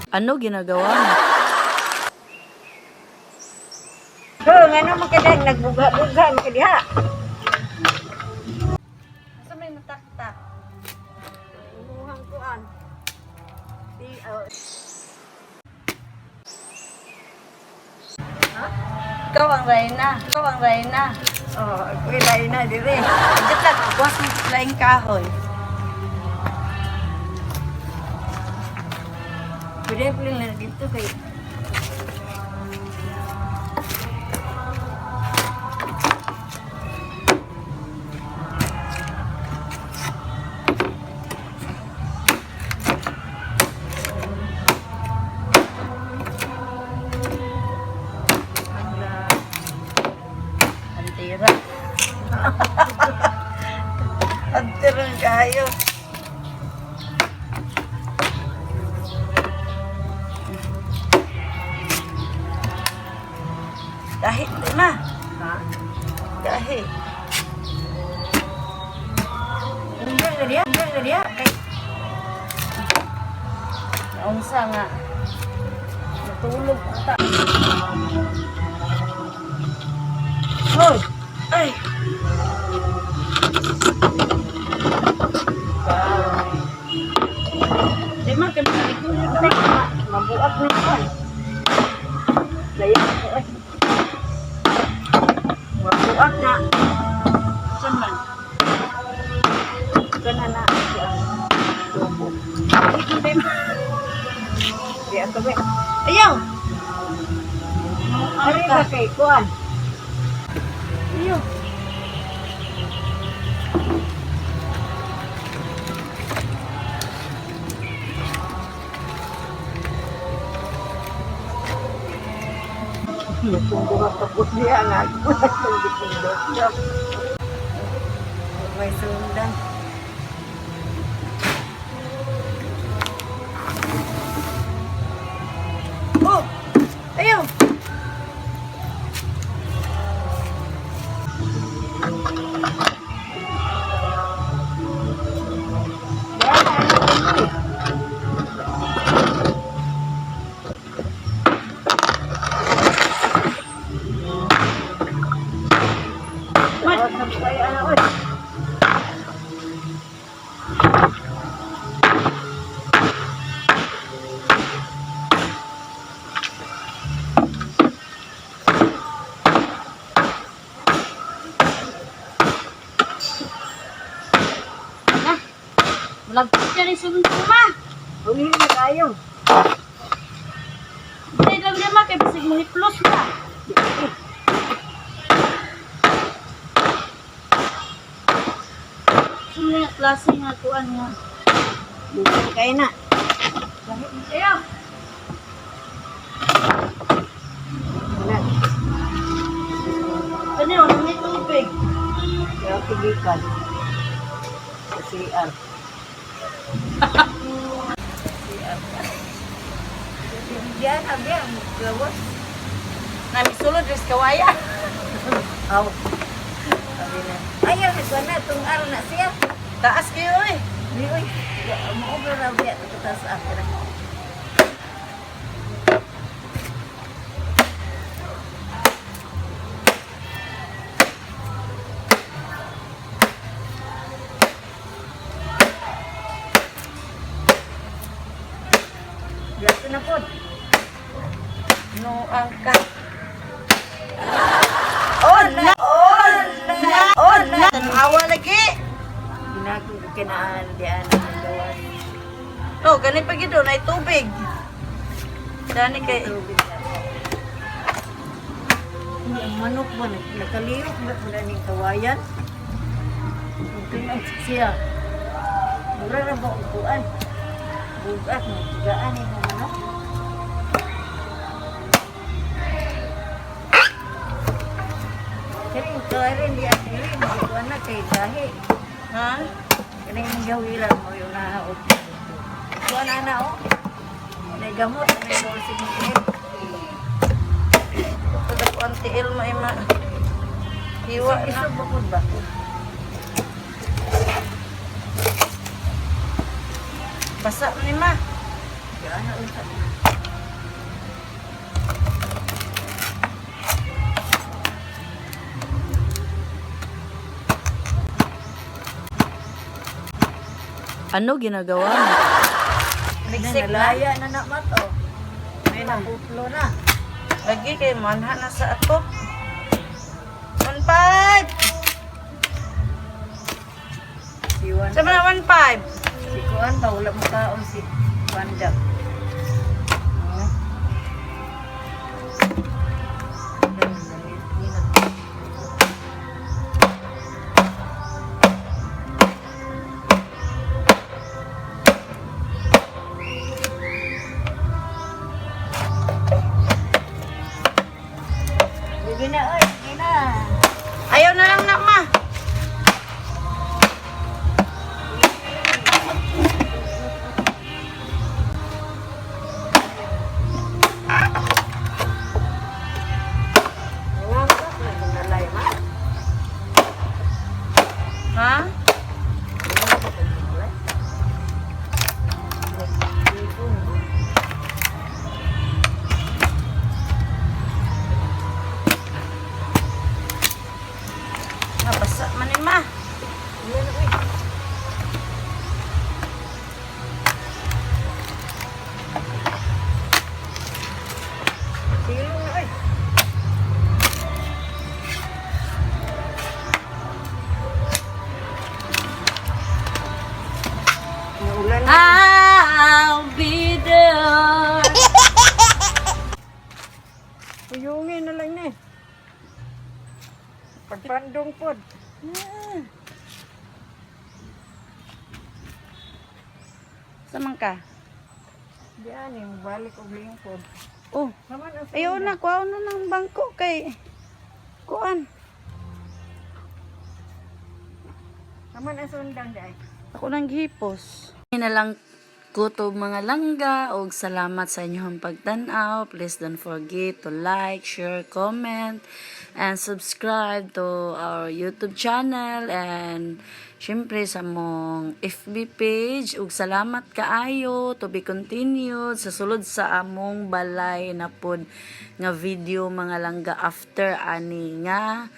Ano ginagawa mo? Nga naman kadang nagbuga-buga mo kadiha. Asa may mataktak? Imuhang kuan. Ikaw ang Reyna. Ikaw ang Reyna. Oh, ako ilay na dire. Dito lang, buwas ng laing kahoy. Pwede na dito kay Antira. Antirang kayo. Dahil, di ma. ha. Dahil. Hindi na dia. Kay Naunsa nga. Natulog ata. hoy. Ay! Di man kay mabuak na kuan. Layak ko eh. Mabuak na. Saan man? Kana na siya. Di ato ba? Ayaw! Ari ka kay kuan. Ayaw! Kung buka tapos niya nga. May sundan. Oh! Ayaw! Malagpit ka rin sunod ko ma! Huwag na tayo. Hindi lang naman kaya basig mo hiplos ka. Sino yung klase nga kuan nga? Kaya na. Ayaw! Ano yun? Ang may tubig. Kaya pigikan. Sa CR. Diyan, abi, ang gawas. Nami sulod, res kawaya. Aw. Sabi na. Ayaw, ito na. Itong araw na siya. Taas kayo eh. Uy, maubra na biya. Ito sa akin. Gato na po. No, angka. On na! On na! On na! Tanawa lagi! Ginagong kinaan diyan ang gawas. No, ganit pa gito, na tubig. Dani kay... Tubig na po. Hindi, ang manok ba? Nakaliyok ba pala ng kawayan? Tingnan siya. Mura na ba ang kuan? Bugat mo, tigaan yung manok. Kaya rin, di at rin, kuan na kay dahi. Ha? Kaya yung gawilan mo yung nahaot. Kuan na o. May gamot, may dosing mo. Pada ko ang tiil mo ima. Hiwa na. Isog bukod ba? Basa mo ni ma. Diyan na unsa. Ano ginagawa mo? Ligsik na. Nalaya na na mato. May napuplo na. Lagi kay manha na sa ato. 1.5. Siwan. Sama na 1.5. Si Kuan ba wala mo kaon si Pandak. Oh. Sige na, oy, sige na. Ayaw na lang na ma. Alam ka, nalay ma. Ha? Nabasa man ni ma. I'll be there. Uyungin na lang ni. Pagpandong pod. Saman ka? Diyan yung balik og lingkod. Oh, Naman ang ayaw na. Kuha na ng bangko kay kuan. Naman ang sundang dai. Ako nang gihipos. Na lang kutob mga langga og salamat sa inyong pagtan-aw. Please don't forget to like, share, comment, and subscribe to our YouTube channel and syempre sa mong FB page. Ug salamat kaayo, to be continued sa sulod sa among balay na pod nga video mga langga after ani nga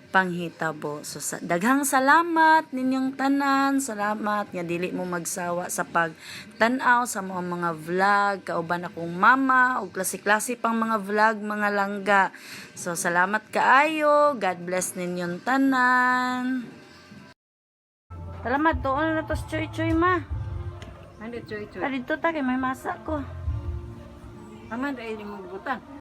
panghitabo. So daghang salamat ninyong tanan. Salamat nga dili mo magsawa sa pagtan-aw sa mga vlog kauban akong mama ug klase-klase pang mga vlog mga langga. So salamat kaayo. God bless ninyong tanan. Salamat doon na to choy-choy ma. Andi choy-choy. Dito ta kay may masa ko. Naman dai ni mo butan.